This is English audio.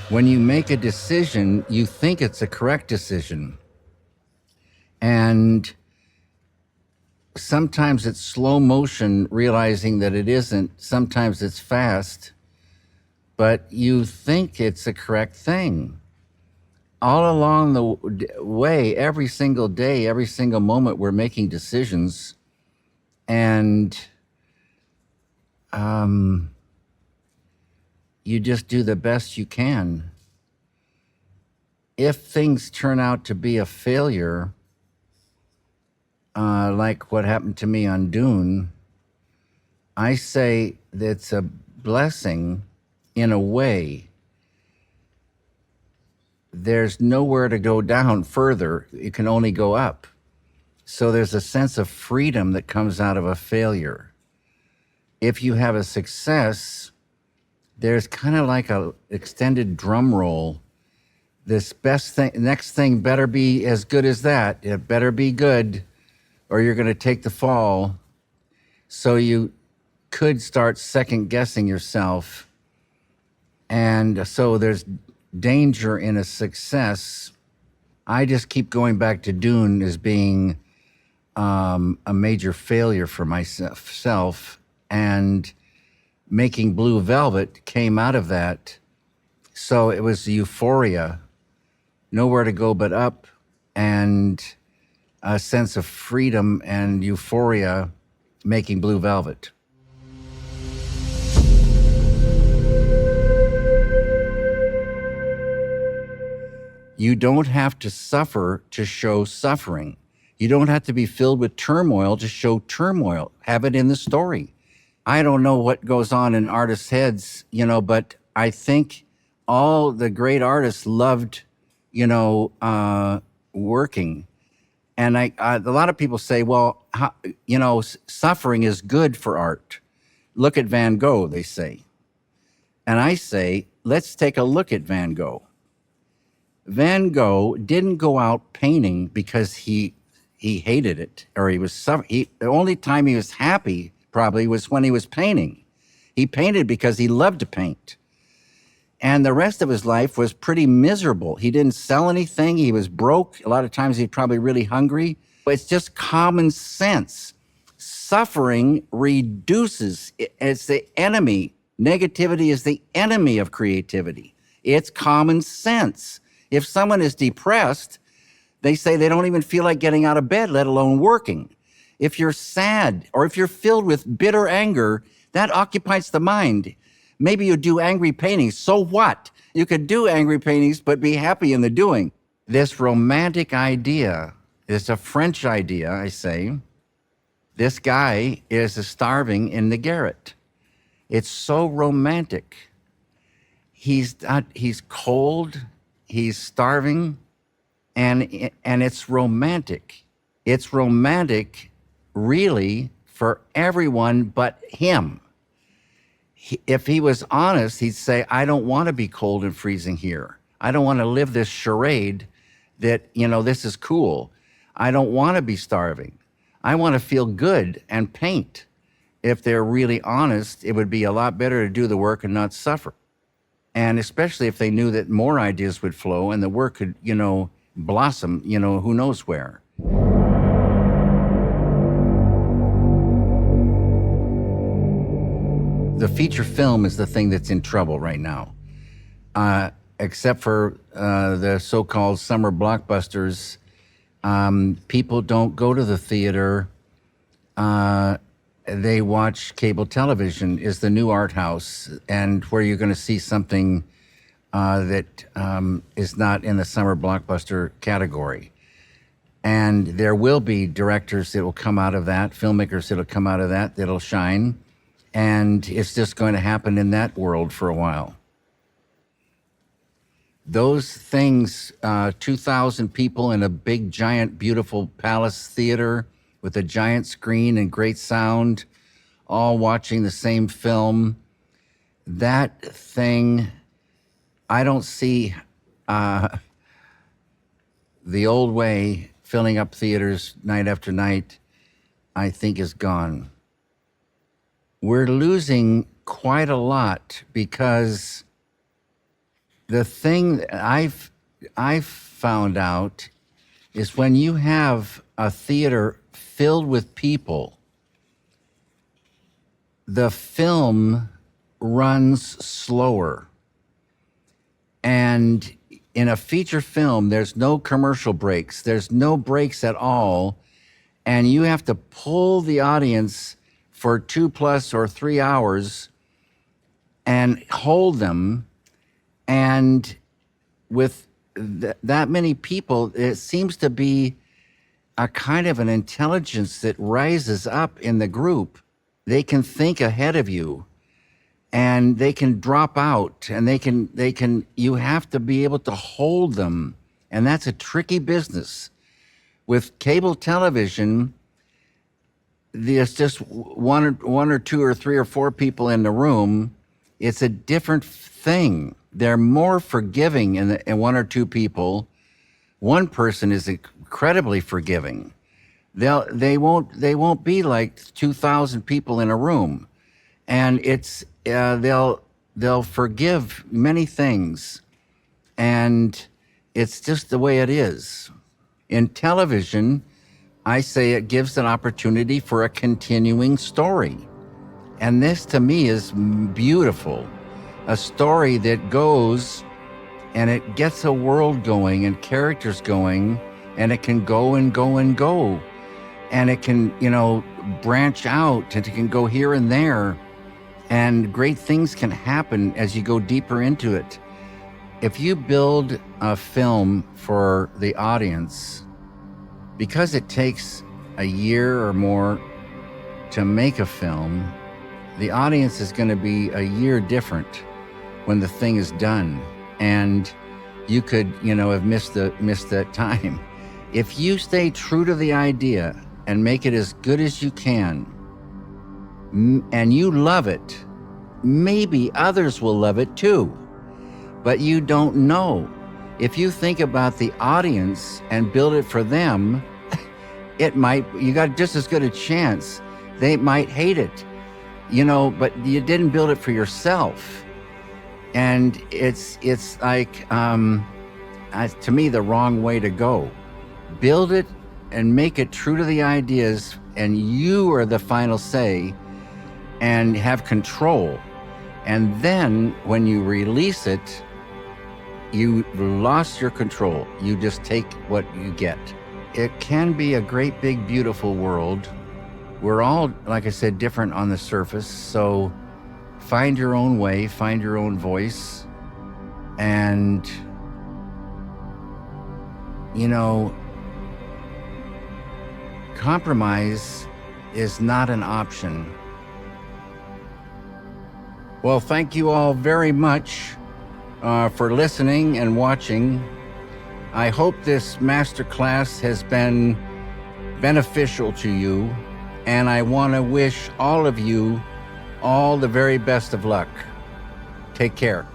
When you make a decision, you think it's a correct decision. And sometimes it's slow motion, realizing that it isn't. Sometimes it's fast, but you think it's the correct thing. All along the way, every single day, every single moment, we're making decisions. And you just do the best you can. If things turn out to be a failure, like what happened to me on Dune, I say that's a blessing in a way. There's nowhere to go down further. You can only go up. So there's a sense of freedom that comes out of a failure. If you have a success, there's kind of like a extended drum roll. This best thing, next thing better be as good as that. It better be good, or you're going to take the fall. So you could start second guessing yourself. And so there's danger in a success. I just keep going back to Dune as being a major failure for myself. And making Blue Velvet came out of that. So it was euphoria, nowhere to go but up, and a sense of freedom and euphoria making Blue Velvet. You don't have to suffer to show suffering. You don't have to be filled with turmoil to show turmoil. Have it in the story. I don't know what goes on in artists' heads, but I think all the great artists loved, working. And a lot of people say, well, suffering is good for art. Look at Van Gogh, they say. And I say, let's take a look at Van Gogh. Van Gogh didn't go out painting because he hated it, or he was suffering. The only time he was happy probably was when he was painting. He painted because he loved to paint. And the rest of his life was pretty miserable. He didn't sell anything. He was broke. A lot of times he's probably really hungry. It's just common sense. Suffering reduces. It's the enemy. Negativity is the enemy of creativity. It's common sense. If someone is depressed, they say they don't even feel like getting out of bed, let alone working. If you're sad or if you're filled with bitter anger, that occupies the mind. Maybe you do angry paintings. So what? You could do angry paintings, but be happy in the doing. This romantic idea is a French idea, I say. This guy is starving in the garret. It's so romantic. He's cold, he's starving, and it's romantic. It's romantic, really, for everyone but him. If he was honest, he'd say, I don't want to be cold and freezing here. I don't want to live this charade that, this is cool. I don't want to be starving. I want to feel good and paint. If they're really honest, it would be a lot better to do the work and not suffer. And especially if they knew that more ideas would flow and the work could, blossom, who knows where. The feature film is the thing that's in trouble right now. Except for the so-called summer blockbusters, people don't go to the theater. They watch cable television is the new art house, and where you're going to see something that is not in the summer blockbuster category. And there will be directors that will come out of that, filmmakers that will come out of that, that'll shine. And it's just going to happen in that world for a while. Those things, 2,000 people in a big, giant, beautiful palace theater with a giant screen and great sound, all watching the same film, that thing, I don't see the old way, filling up theaters night after night, I think is gone. We're losing quite a lot because the thing that I've found out is when you have a theater filled with people, the film runs slower. And in a feature film, there's no commercial breaks. There's no breaks at all. And you have to pull the audience for 2+ or 3 hours and hold them. And with that many people, it seems to be a kind of an intelligence that rises up in the group. They can think ahead of you, and they can drop out, and you have to be able to hold them. And that's a tricky business. With cable television, there's just one or two or three or four people in the room. It's a different thing. They're more forgiving in one or two people. One person is incredibly forgiving. They won't be like 2,000 people in a room, and they'll forgive many things, and it's just the way it is. In television, I say it gives an opportunity for a continuing story. And this to me is beautiful. A story that goes and it gets a world going and characters going, and it can go and go and go. And it can, branch out, and it can go here and there. And great things can happen as you go deeper into it. If you build a film for the audience, because it takes a year or more to make a film, the audience is going to be a year different when the thing is done. And you could, have missed that time. If you stay true to the idea and make it as good as you can, and you love it, maybe others will love it too, but you don't know. If you think about the audience and build it for them, you got just as good a chance. They might hate it, but you didn't build it for yourself. And it's like, to me, the wrong way to go. Build it and make it true to the ideas, and you are the final say and have control. And then when you release it, you lost your control. You just take what you get. It can be a great, big, beautiful world. We're all, like I said, different on the surface. So find your own way, find your own voice. And, compromise is not an option. Well, thank you all very much for listening and watching. I hope this masterclass has been beneficial to you, and I want to wish all of you all the very best of luck. Take care.